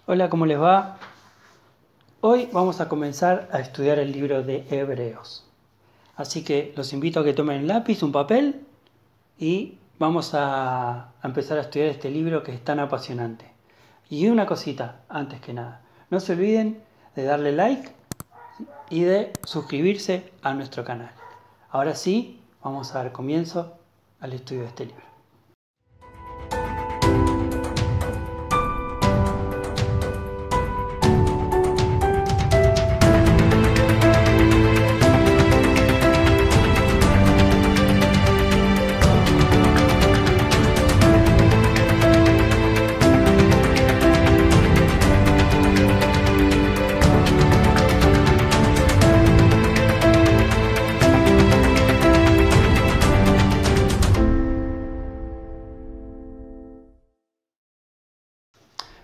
Hola, ¿cómo les va? Hoy vamos a comenzar a estudiar el libro de Hebreos. Así que los invito a que tomen un lápiz, un papel y vamos a empezar a estudiar este libro que es tan apasionante. Y una cosita, antes que nada, no se olviden de darle like y de suscribirse a nuestro canal. Ahora sí, vamos a dar comienzo al estudio de este libro.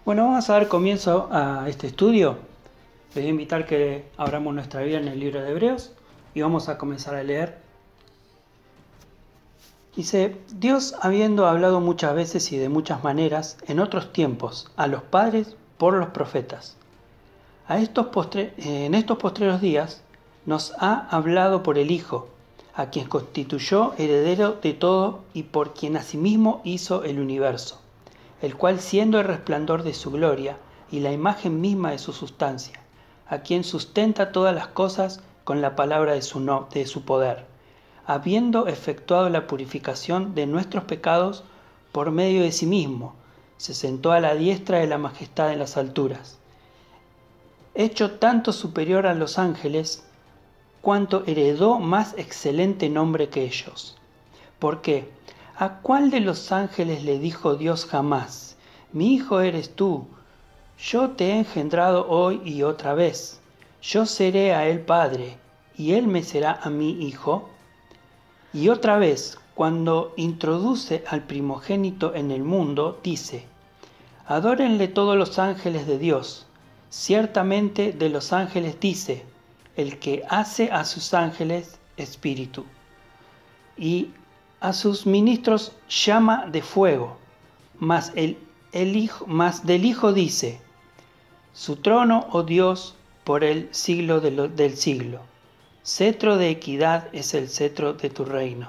Bueno, vamos a dar comienzo a este estudio. Les voy a invitar que abramos nuestra Biblia en el libro de Hebreos y vamos a comenzar a leer. Dice: Dios, habiendo hablado muchas veces y de muchas maneras en otros tiempos a los padres por los profetas, en estos postreros días nos ha hablado por el Hijo, a quien constituyó heredero de todo y por quien asimismo hizo el universo, el cual, siendo el resplandor de su gloria y la imagen misma de su sustancia, a quien sustenta todas las cosas con la palabra de su poder, habiendo efectuado la purificación de nuestros pecados por medio de sí mismo, se sentó a la diestra de la majestad en las alturas, hecho tanto superior a los ángeles, cuanto heredó más excelente nombre que ellos. Porque, ¿a cuál de los ángeles le dijo Dios jamás: mi hijo eres tú, yo te he engendrado hoy y otra vez, yo seré a él padre, y él me será a mí hijo? Y otra vez, cuando introduce al primogénito en el mundo, dice: adórenle todos los ángeles de Dios. Ciertamente de los ángeles dice: el que hace a sus ángeles espíritu, y a sus ministros llama de fuego. Mas del Hijo dice: su trono, oh Dios, por el siglo del siglo. Cetro de equidad es el cetro de tu reino.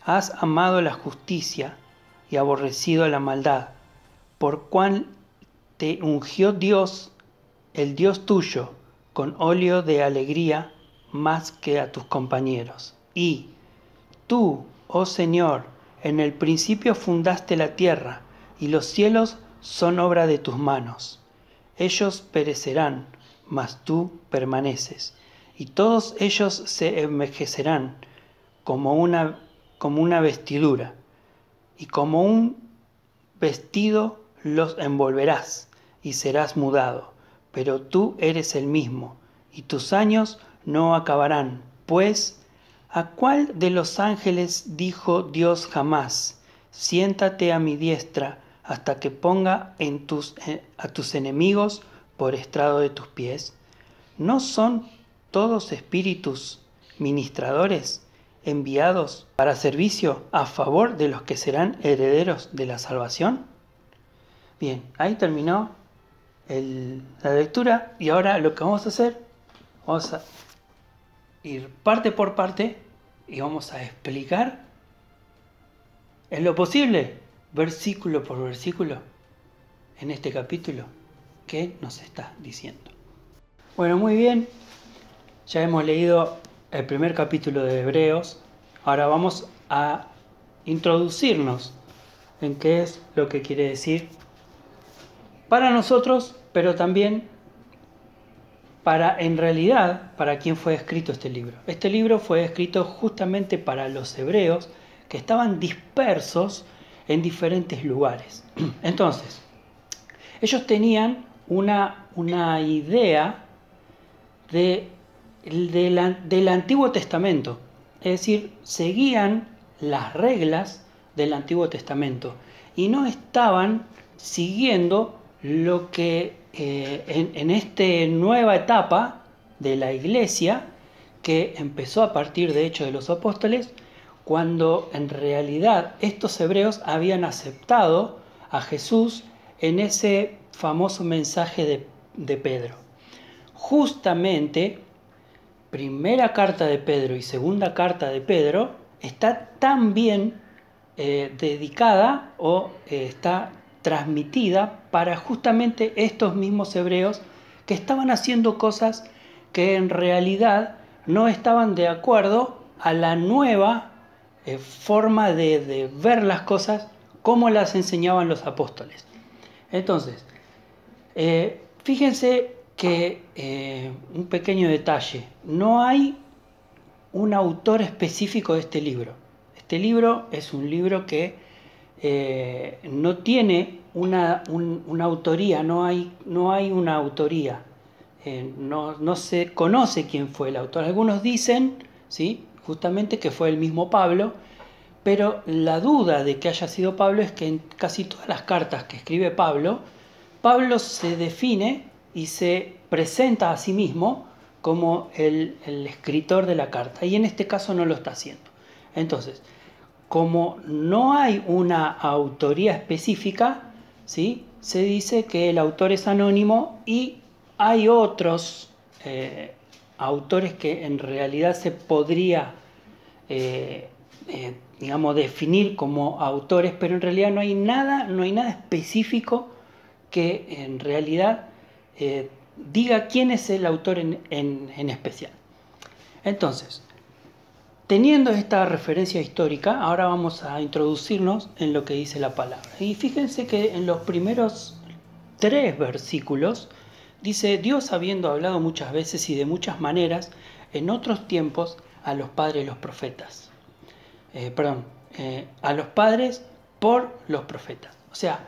Has amado la justicia y aborrecido la maldad, por cual te ungió Dios, el Dios tuyo, con óleo de alegría más que a tus compañeros. Y tú, oh Señor, en el principio fundaste la tierra, y los cielos son obra de tus manos. Ellos perecerán, mas tú permaneces, y todos ellos se envejecerán como una vestidura, y como un vestido los envolverás, y serás mudado. Pero tú eres el mismo, y tus años no acabarán. Pues, ¿a cuál de los ángeles dijo Dios jamás: siéntate a mi diestra hasta que ponga a tus enemigos por estrado de tus pies? ¿No son todos espíritus ministradores enviados para servicio a favor de los que serán herederos de la salvación? Bien, ahí terminó la lectura, y ahora lo que vamos a hacer, vamos a ir parte por parte y vamos a explicar en lo posible, versículo por versículo, en este capítulo, qué nos está diciendo. Bueno, muy bien, ya hemos leído el primer capítulo de Hebreos. Ahora vamos a introducirnos en qué es lo que quiere decir para nosotros, pero también en realidad, para quién fue escrito este libro. Este libro fue escrito justamente para los hebreos que estaban dispersos en diferentes lugares. Entonces, ellos tenían una idea del Antiguo Testamento, es decir, seguían las reglas del Antiguo Testamento y no estaban siguiendo lo que en esta nueva etapa de la iglesia, que empezó a partir de Hechos de los Apóstoles, cuando en realidad estos hebreos habían aceptado a Jesús en ese famoso mensaje de Pedro. Justamente, primera carta de Pedro y segunda carta de Pedro está tan bien dedicada o está transmitida para justamente estos mismos hebreos que estaban haciendo cosas que en realidad no estaban de acuerdo a la nueva forma de ver las cosas como las enseñaban los apóstoles. Entonces, fíjense que un pequeño detalle, no hay un autor específico de este libro. Este libro es un libro que no tiene una autoría, no hay una autoría. No se conoce quién fue el autor. Algunos dicen, ¿sí?, justamente que fue el mismo Pablo, pero la duda de que haya sido Pablo es que en casi todas las cartas que escribe Pablo, Pablo se define y se presenta a sí mismo como el escritor de la carta, y en este caso no lo está haciendo. Entonces, como no hay una autoría específica, ¿sí?, se dice que el autor es anónimo y hay otros autores que en realidad se podría, digamos, definir como autores, pero en realidad no hay nada específico que en realidad diga quién es el autor en especial. Entonces, teniendo esta referencia histórica, ahora vamos a introducirnos en lo que dice la palabra. Y fíjense que en los primeros 3 versículos dice: Dios, habiendo hablado muchas veces y de muchas maneras en otros tiempos a los padres y los profetas. A los padres por los profetas. O sea,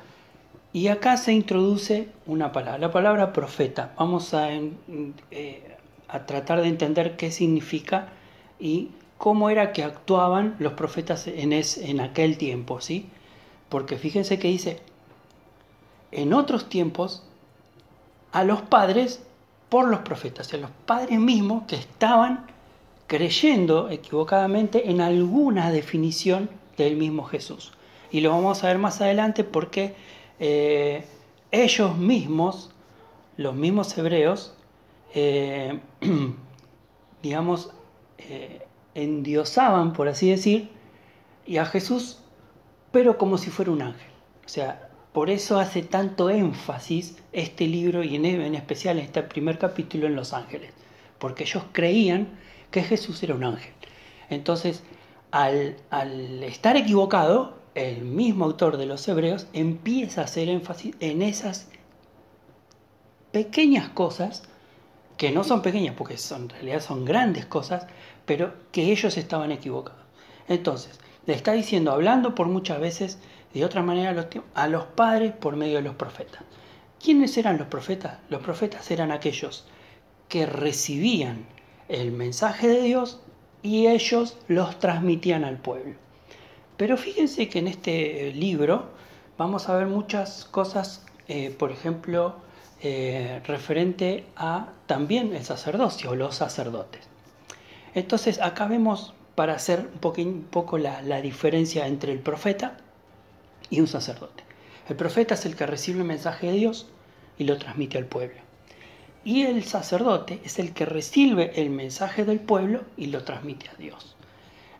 y acá se introduce una palabra, la palabra profeta. Vamos a tratar de entender qué significa y cómo era que actuaban los profetas en aquel tiempo, ¿sí? Porque fíjense que dice, en otros tiempos, a los padres por los profetas, a los padres mismos que estaban creyendo equivocadamente en alguna definición del mismo Jesús. Y lo vamos a ver más adelante porque ellos mismos, los mismos hebreos, digamos, endiosaban, por así decir, y a Jesús, pero como si fuera un ángel. O sea, por eso hace tanto énfasis este libro y en especial este primer capítulo en los ángeles, porque ellos creían que Jesús era un ángel. Entonces, al estar equivocado, el mismo autor de los Hebreos empieza a hacer énfasis en esas pequeñas cosas, que no son pequeñas porque en realidad son grandes cosas, pero que ellos estaban equivocados. Entonces, le está diciendo, hablando por muchas veces, de otra manera, a los padres por medio de los profetas. ¿Quiénes eran los profetas? Los profetas eran aquellos que recibían el mensaje de Dios y ellos los transmitían al pueblo. Pero fíjense que en este libro vamos a ver muchas cosas, por ejemplo, referente a también el sacerdocio o los sacerdotes. Entonces acá vemos, para hacer un poco la diferencia entre el profeta y un sacerdote. El profeta es el que recibe el mensaje de Dios y lo transmite al pueblo. Y el sacerdote es el que recibe el mensaje del pueblo y lo transmite a Dios.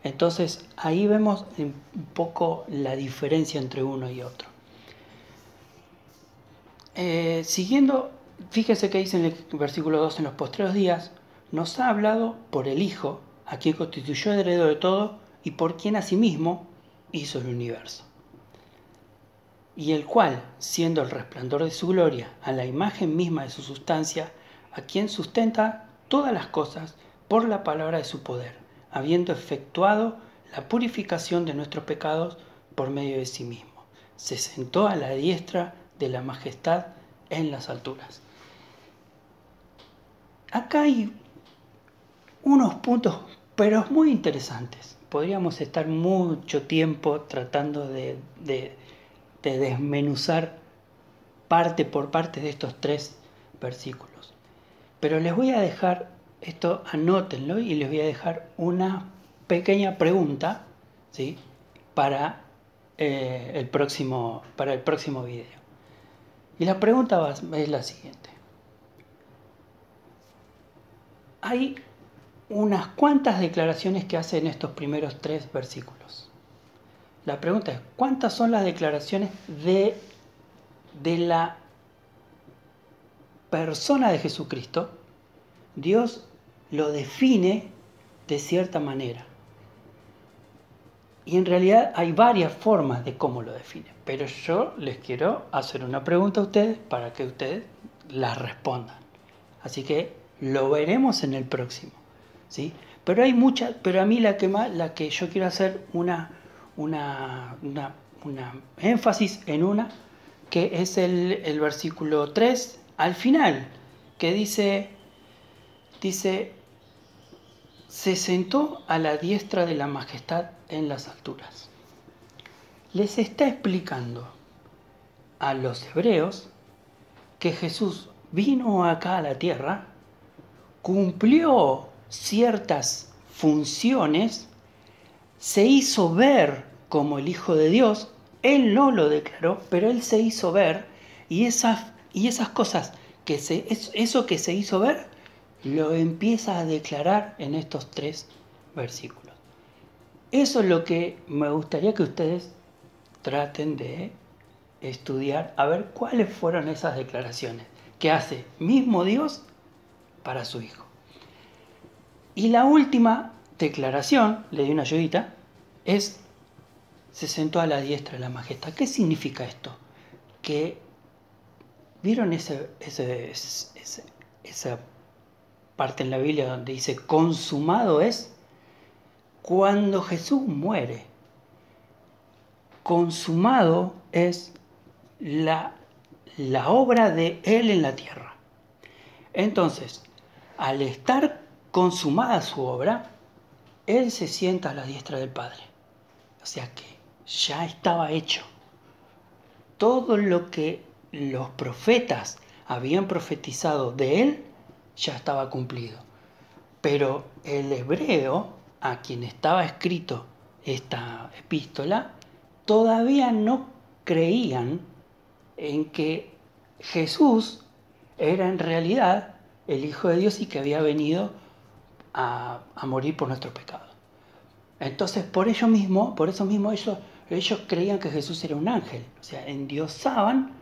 Entonces ahí vemos un poco la diferencia entre uno y otro. Siguiendo, fíjese que dice en el versículo 2, en los postreros días, nos ha hablado por el Hijo, a quien constituyó heredero de todo y por quien asimismo hizo el universo. Y el cual, siendo el resplandor de su gloria, a la imagen misma de su sustancia, a quien sustenta todas las cosas por la palabra de su poder, habiendo efectuado la purificación de nuestros pecados por medio de sí mismo. Se sentó a la diestra de la majestad en las alturas. Acá hay unos puntos, pero muy interesantes. Podríamos estar mucho tiempo tratando de desmenuzar parte por parte de estos 3 versículos. Pero les voy a dejar esto, anótenlo, y les voy a dejar una pequeña pregunta, ¿sí?, para el próximo video. Y la pregunta es la siguiente. Hay unas cuantas declaraciones que hace en estos primeros 3 versículos. La pregunta es, ¿cuántas son las declaraciones de la persona de Jesucristo? Dios lo define de cierta manera. Y en realidad hay varias formas de cómo lo define. Pero yo les quiero hacer una pregunta a ustedes para que ustedes las respondan. Así que lo veremos en el próximo, ¿sí? Pero hay muchas, pero a mí la que yo quiero hacer una énfasis en una, que es el versículo 3 al final, que dice, se sentó a la diestra de la majestad en las alturas. Les está explicando a los hebreos que Jesús vino acá a la tierra, cumplió ciertas funciones, se hizo ver como el Hijo de Dios. Él no lo declaró, pero él se hizo ver, y esas cosas, eso que se hizo ver, lo empieza a declarar en estos 3 versículos. Eso es lo que me gustaría que ustedes traten de estudiar, a ver cuáles fueron esas declaraciones que hace mismo Dios para su Hijo. Y la última declaración, le di una ayudita, es: se sentó a la diestra de la majestad. ¿Qué significa esto? Que ¿vieron esa parte en la Biblia donde dice consumado es? Cuando Jesús muere, consumado es la obra de Él en la tierra. Entonces, al estar consumada su obra, Él se sienta a la diestra del Padre. O sea que ya estaba hecho. Todo lo que los profetas habían profetizado de Él ya estaba cumplido. Pero el hebreo, a quien estaba escrito esta epístola, todavía no creían en que Jesús era en realidad el Hijo de Dios y que había venido a morir por nuestro pecado. Entonces, por eso mismo ellos creían que Jesús era un ángel. O sea, endiosaban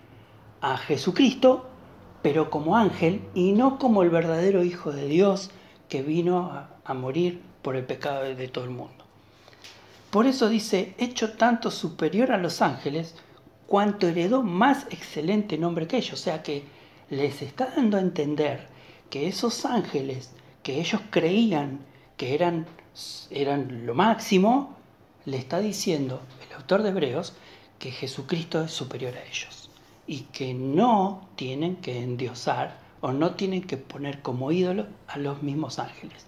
a Jesucristo, pero como ángel y no como el verdadero Hijo de Dios que vino a morir por el pecado de todo el mundo. Por eso dice, hecho tanto superior a los ángeles, cuanto heredó más excelente nombre que ellos. O sea que les está dando a entender que esos ángeles que ellos creían que eran lo máximo, le está diciendo el autor de Hebreos que Jesucristo es superior a ellos y que no tienen que endiosar o no tienen que poner como ídolo a los mismos ángeles.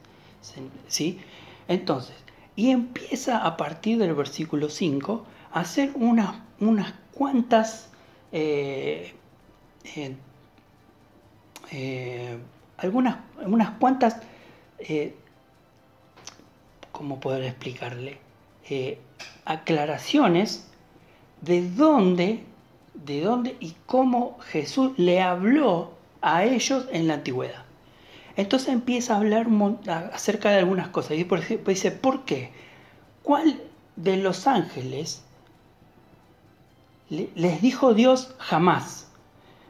¿Sí? Entonces, y empieza a partir del versículo 5 a hacer unas cuantas unas cuantas ¿cómo poder explicarle? Aclaraciones de dónde y cómo Jesús le habló a ellos en la antigüedad. Entonces empieza a hablar acerca de algunas cosas. Y por ejemplo dice, ¿por qué? ¿Cuál de los ángeles les dijo Dios jamás?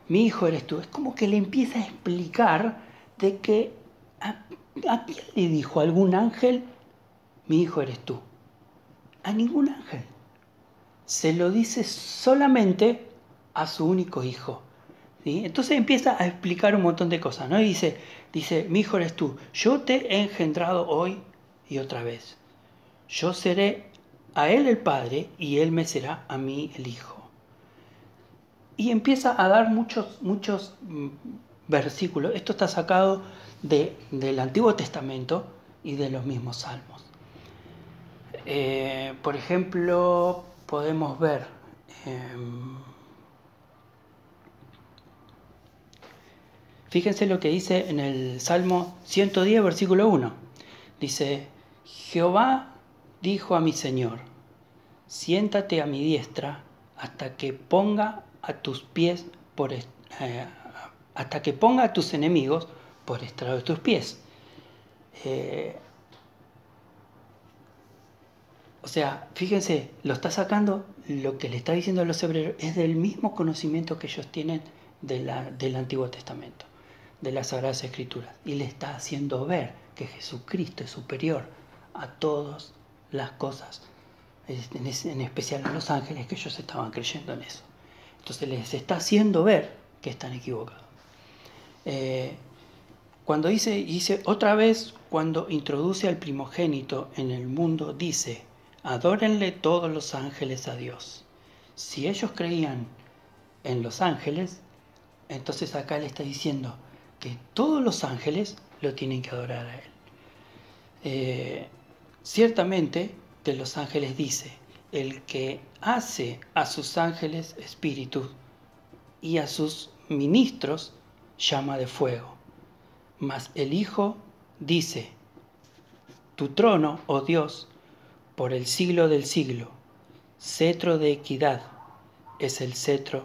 Mi hijo eres tú. Es como que le empieza a explicar de que ¿a quién le dijo algún ángel? Mi hijo eres tú. A ningún ángel. Se lo dice solamente a su único hijo. ¿Sí? Entonces empieza a explicar un montón de cosas, ¿no? Y dice, mi hijo eres tú. Yo te he engendrado hoy y otra vez. Yo seré a él el padre y él me será a mí el hijo. Y empieza a dar muchos versículos. Esto está sacado del Antiguo Testamento y de los mismos salmos. Por ejemplo, podemos ver fíjense lo que dice en el Salmo 110, versículo 1. Dice, Jehová dijo a mi Señor, siéntate a mi diestra hasta que ponga a tus pies hasta que ponga a tus enemigos por estrado de tus pies. O sea, fíjense, lo está sacando, lo que le está diciendo a los hebreos es del mismo conocimiento que ellos tienen del Antiguo Testamento, de las Sagradas Escrituras, y le está haciendo ver que Jesucristo es superior a todas las cosas, en especial a los ángeles, que ellos estaban creyendo en eso. Entonces les está haciendo ver que están equivocados. Cuando dice otra vez, cuando introduce al primogénito en el mundo, dice: adórenle todos los ángeles a Dios. Si ellos creían en los ángeles, entonces acá le está diciendo que todos los ángeles lo tienen que adorar a él. Ciertamente de los ángeles dice: el que hace a sus ángeles espíritus y a sus ministros llama de fuego. Mas el Hijo dice: tu trono, oh Dios, por el siglo del siglo, cetro de equidad es el cetro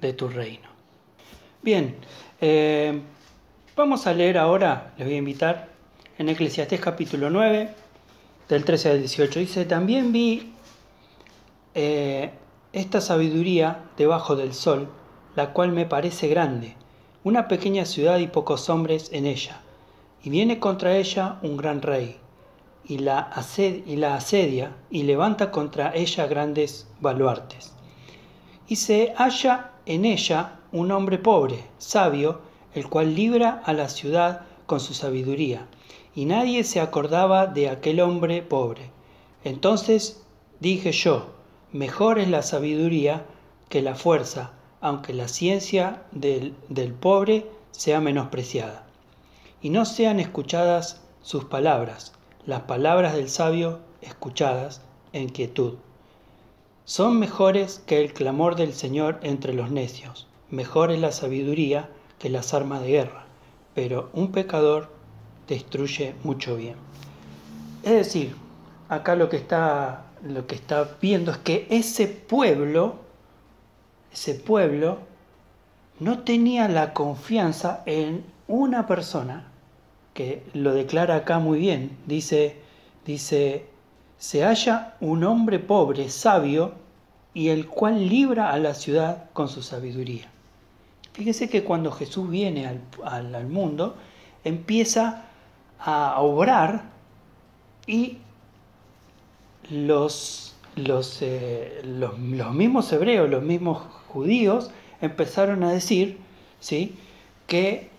de tu reino. Bien, vamos a leer ahora, les voy a invitar, en Eclesiastés capítulo 9, del 13 al 18. Dice: también vi esta sabiduría debajo del sol, la cual me parece grande, una pequeña ciudad y pocos hombres en ella, y viene contra ella un gran rey, y la asedia y levanta contra ella grandes baluartes. Y se halla en ella un hombre pobre, sabio, el cual libra a la ciudad con su sabiduría, y nadie se acordaba de aquel hombre pobre. Entonces dije yo: mejor es la sabiduría que la fuerza, aunque la ciencia del pobre sea menospreciada. Y no sean escuchadas sus palabras, las palabras del sabio escuchadas en quietud. Son mejores que el clamor del Señor entre los necios, mejor es la sabiduría que las armas de guerra, pero un pecador destruye mucho bien. Es decir, acá lo que está viendo es que ese pueblo no tenía la confianza en una persona, que lo declara acá muy bien. Dice, se halla un hombre pobre, sabio, y el cual libra a la ciudad con su sabiduría. Fíjese que cuando Jesús viene al mundo, empieza a obrar, y los mismos hebreos, los mismos judíos, empezaron a decir, ¿sí?, que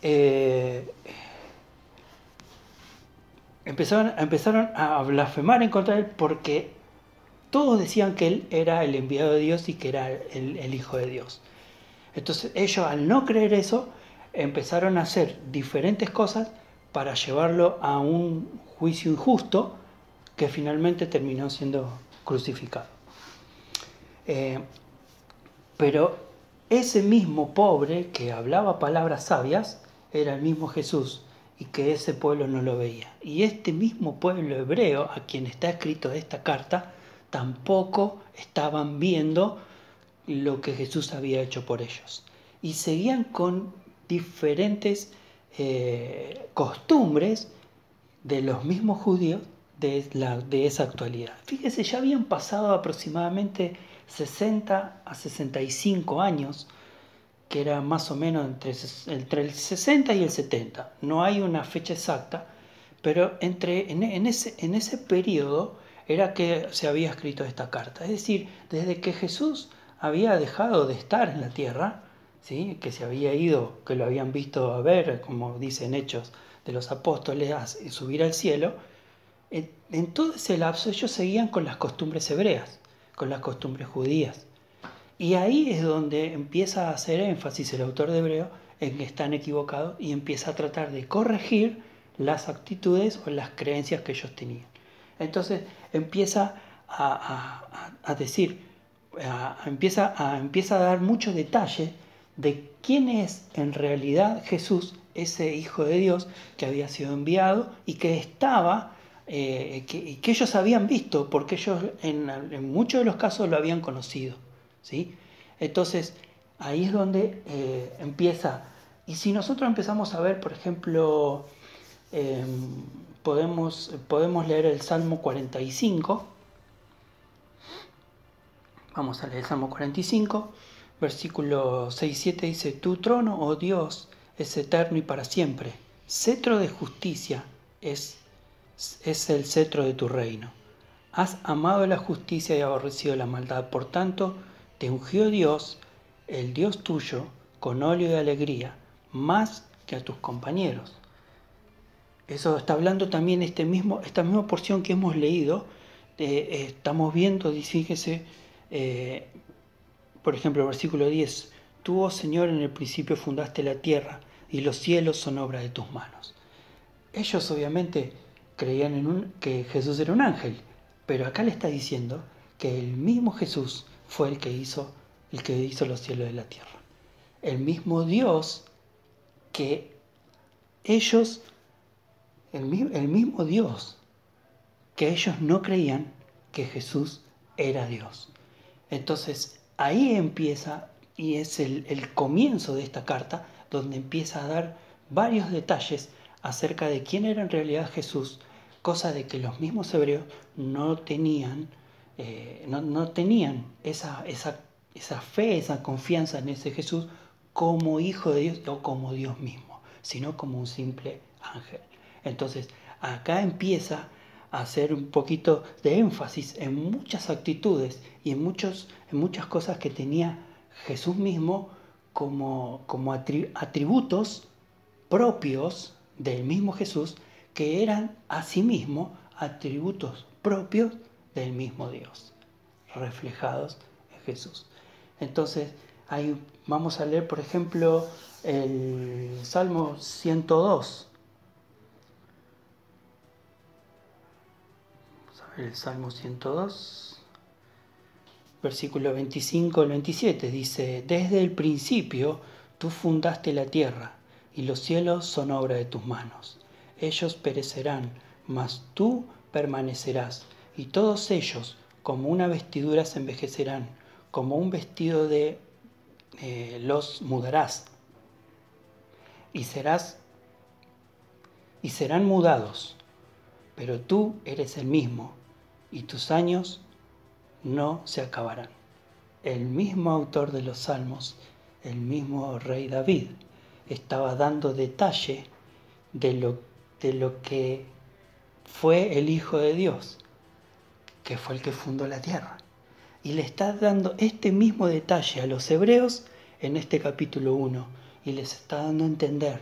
empezaron a blasfemar en contra de él, porque todos decían que él era el enviado de Dios y que era el Hijo de Dios. Entonces ellos, al no creer eso, empezaron a hacer diferentes cosas para llevarlo a un juicio injusto, que finalmente terminó siendo crucificado. Pero ese mismo pobre que hablaba palabras sabias era el mismo Jesús, y que ese pueblo no lo veía. Y este mismo pueblo hebreo, a quien está escrito esta carta, tampoco estaban viendo lo que Jesús había hecho por ellos. Y seguían con diferentes costumbres de los mismos judíos de esa actualidad. Fíjese, ya habían pasado aproximadamente 60 a 65 años, que era más o menos entre el 60 y el 70. No hay una fecha exacta, pero en ese periodo era que se había escrito esta carta. Es decir, desde que Jesús había dejado de estar en la tierra, ¿sí?, que se había ido, que lo habían visto a ver, como dicen Hechos de los Apóstoles, a subir al cielo, en todo ese lapso ellos seguían con las costumbres hebreas, con las costumbres judías. Y ahí es donde empieza a hacer énfasis el autor de Hebreo en que están equivocados, y empieza a tratar de corregir las actitudes o las creencias que ellos tenían. Entonces empieza a decir, empieza a dar muchos detalles de quién es en realidad Jesús, ese Hijo de Dios que había sido enviado y que estaba, que ellos habían visto, porque ellos en muchos de los casos lo habían conocido, ¿sí? Entonces ahí es donde empieza. Y si nosotros empezamos a ver, por ejemplo, podemos leer el Salmo 45. Vamos a leer el Salmo 45, versículo 6 y 7 dice: Tu trono, oh Dios, es eterno y para siempre. Cetro de justicia es el cetro de tu reino. Has amado la justicia y aborrecido la maldad. Por tanto, te ungió Dios, el Dios tuyo, con óleo de alegría, más que a tus compañeros. Eso está hablando también esta misma porción que hemos leído. Estamos viendo, fíjese, por ejemplo, el versículo 10. Tú, oh Señor, en el principio fundaste la tierra y los cielos son obra de tus manos. Ellos obviamente creían que Jesús era un ángel, pero acá le está diciendo que el mismo Jesús fue el que hizo los cielos y la tierra. El mismo Dios que ellos, el mismo Dios que ellos no creían que Jesús era Dios. Entonces ahí empieza, y es el comienzo de esta carta, donde empieza a dar varios detalles acerca de quién era en realidad Jesús, cosa de que los mismos hebreos no tenían esa fe, esa confianza en ese Jesús como hijo de Dios o como Dios mismo, sino como un simple ángel. Entonces acá empieza a hacer un poquito de énfasis en muchas actitudes y en muchas cosas que tenía Jesús mismo como atributos propios del mismo Jesús, que eran asimismo atributos propios del mismo Dios, reflejados en Jesús. Entonces, ahí vamos a leer, por ejemplo, el Salmo 102. Vamos a ver el Salmo 102, versículo 25 al 27, dice: Desde el principio tú fundaste la tierra, y los cielos son obra de tus manos. Ellos perecerán, mas tú permanecerás, y todos ellos como una vestidura se envejecerán, como un vestido los mudarás, y serán mudados, pero tú eres el mismo, y tus años no se acabarán. El mismo autor de los Salmos, el mismo rey David, estaba dando detalle de lo que fue el Hijo de Dios, que fue el que fundó la tierra. Y le está dando este mismo detalle a los hebreos en este capítulo 1, y les está dando a entender: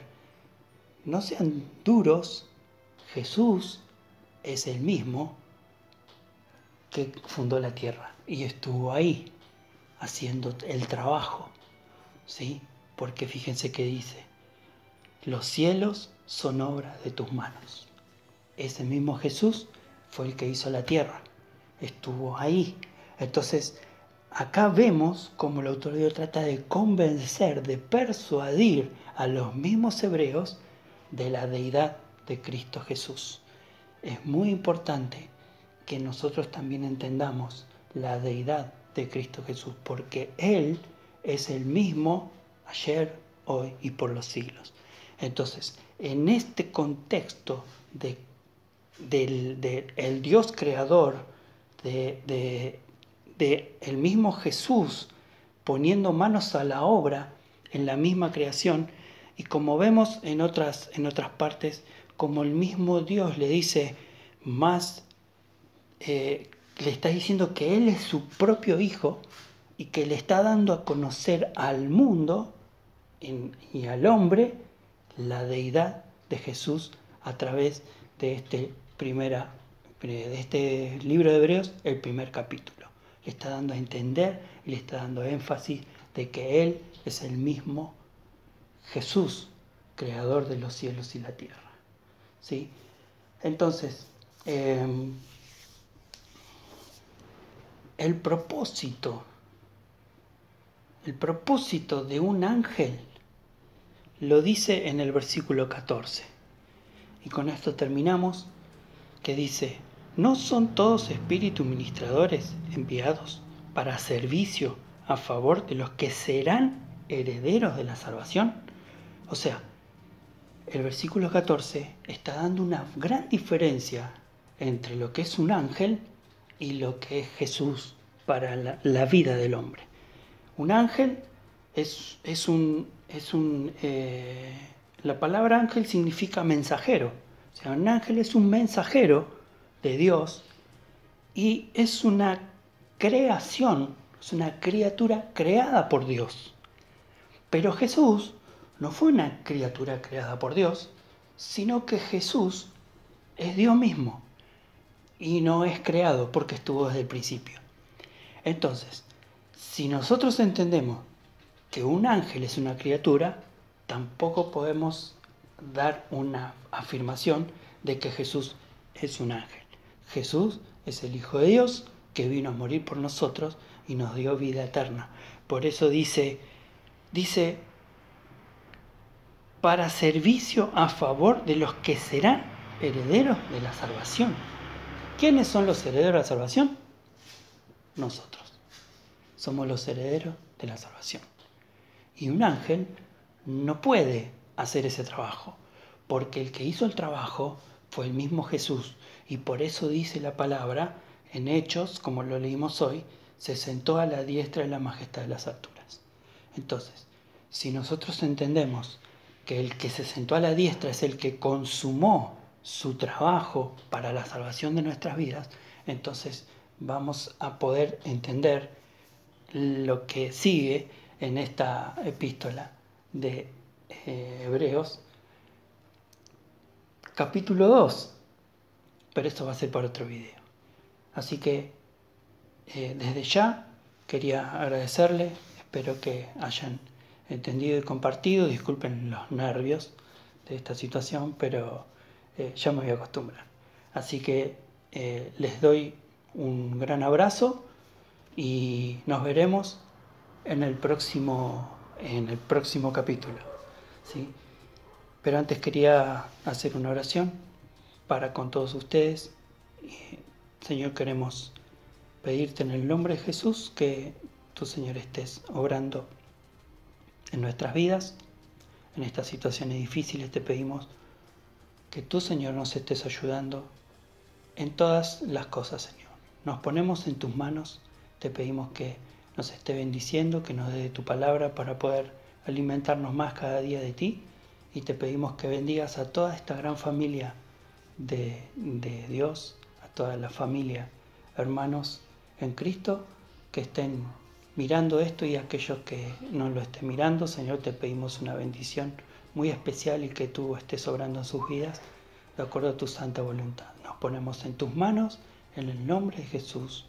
no sean duros, Jesús es el mismo que fundó la tierra y estuvo ahí haciendo el trabajo, ¿sí? Porque fíjense que dice: los cielos son obra de tus manos. Ese mismo Jesús fue el que hizo la tierra, estuvo ahí. Entonces, acá vemos cómo el autor de Dios trata de convencer, de persuadir a los mismos hebreos de la deidad de Cristo Jesús. Es muy importante que nosotros también entendamos la deidad de Cristo Jesús, porque Él es el mismo ayer, hoy y por los siglos. Entonces, en este contexto del Dios creador, de el mismo Jesús poniendo manos a la obra en la misma creación, y como vemos en otras partes, como el mismo Dios le dice más, le está diciendo que Él es su propio Hijo y que le está dando a conocer al mundo y al hombre la deidad de Jesús a través de este libro de Hebreos, el primer capítulo. Le está dando a entender y le está dando énfasis de que Él es el mismo Jesús, creador de los cielos y la tierra, ¿sí? Entonces, el propósito de un ángel lo dice en el versículo 14. Y con esto terminamos, que dice: ¿no son todos espíritus ministradores enviados para servicio a favor de los que serán herederos de la salvación. O sea, el versículo 14 está dando una gran diferencia entre lo que es un ángel y lo que es Jesús para la vida del hombre. Un ángel la palabra ángel significa mensajero. O sea, un ángel es un mensajero de Dios y es una creación, es una criatura creada por Dios. Pero Jesús no fue una criatura creada por Dios, sino que Jesús es Dios mismo y no es creado porque estuvo desde el principio. Entonces, si nosotros entendemos que un ángel es una criatura, tampoco podemos dar una afirmación de que Jesús es un ángel. Jesús es el Hijo de Dios que vino a morir por nosotros y nos dio vida eterna. Por eso dice, para servicio a favor de los que serán herederos de la salvación. ¿Quiénes son los herederos de la salvación? Nosotros. Somos los herederos de la salvación. Y un ángel no puede hacer ese trabajo, porque el que hizo el trabajo fue el mismo Jesús. Y por eso dice la palabra, en Hechos, como lo leímos hoy, se sentó a la diestra de la majestad de las alturas. Entonces, si nosotros entendemos que el que se sentó a la diestra es el que consumó su trabajo para la salvación de nuestras vidas, entonces vamos a poder entender lo que sigue en esta epístola de Hebreos, capítulo 2, pero esto va a ser para otro video. Así que desde ya quería agradecerle, espero que hayan entendido y compartido, disculpen los nervios de esta situación, pero ya me voy a acostumbrar. Así que les doy un gran abrazo y nos veremos en el próximo capítulo, ¿sí? Pero antes quería hacer una oración para con todos ustedes. Señor, queremos pedirte en el nombre de Jesús que tú, Señor, estés obrando en nuestras vidas, en estas situaciones difíciles. Te pedimos que tú, Señor, nos estés ayudando en todas las cosas, Señor. Nos ponemos en tus manos, te pedimos que nos esté bendiciendo, que nos dé de tu palabra para poder alimentarnos más cada día de ti, y te pedimos que bendigas a toda esta gran familia de Dios, a toda la familia, hermanos en Cristo, que estén mirando esto, y aquellos que no lo estén mirando, Señor, te pedimos una bendición muy especial y que tú estés obrando en sus vidas de acuerdo a tu santa voluntad. Nos ponemos en tus manos, en el nombre de Jesús.